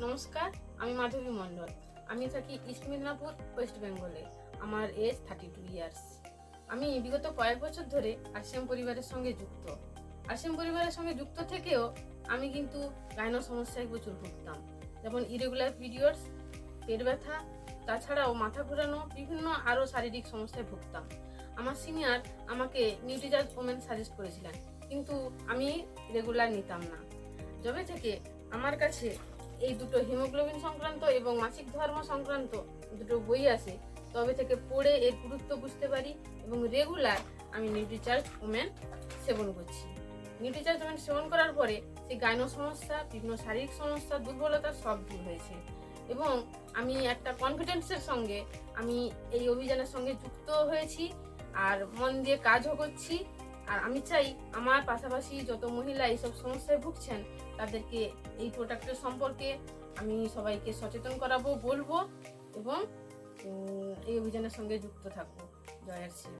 নমস্কার, আমি মাধবী মণ্ডল। আমি থাকি ইস্ট মিদনাপুর, ওয়েস্ট বেঙ্গলে। আমার এজ 32 ইয়ার্স। আমি বিগত কয়েক বছর ধরে আরসিএম পরিবারের সঙ্গে যুক্ত। আরসিএম পরিবারের সঙ্গে যুক্ত থেকেও আমি কিন্তু গাইনো সমস্যায় প্রচুর ভুগতাম, যেমন ইরেগুলার পিরিয়ডস, পেট ব্যথা, তাছাড়াও মাথা ঘোরানো, বিভিন্ন আরও শারীরিক সমস্যায় ভুগতাম। আমার সিনিয়র আমাকে নিউট্রিচার্জ ওমেন সাজেস্ট করেছিলেন, কিন্তু আমি রেগুলার নিতাম না। যবে থেকে আমার কাছে এই দুটো হিমোগ্লোবিন সংক্রান্ত এবং মাসিক ধর্ম সংক্রান্ত দুটো বই আসে, তবে থেকে পড়ে এর গুরুত্ব বুঝতে পারি এবং রেগুলার আমি নিউট্রিচার্জ ওমেন সেবন করছি। নিউট্রিচার্জ ওমেন সেবন করার পরে সেই গাইনো সমস্যা, বিভিন্ন শারীরিক সমস্যা, দুর্বলতা সব দূর হয়েছে এবং আমি একটা কনফিডেন্সের সঙ্গে আমি এই অভিযানের সঙ্গে যুক্ত হয়েছি আর মন দিয়ে কাজও করছি। আর আমি চাই আমার পাশাপাশি যত মহিলা এইসব সমস্যায় ভুগছেন তাদেরকে এই প্রোডাক্টের সম্পর্কে আমি সবাইকে সচেতন করাবো, বলবো এবং এই অভিযানের সঙ্গে যুক্ত থাকবো। জয় আরসিএম।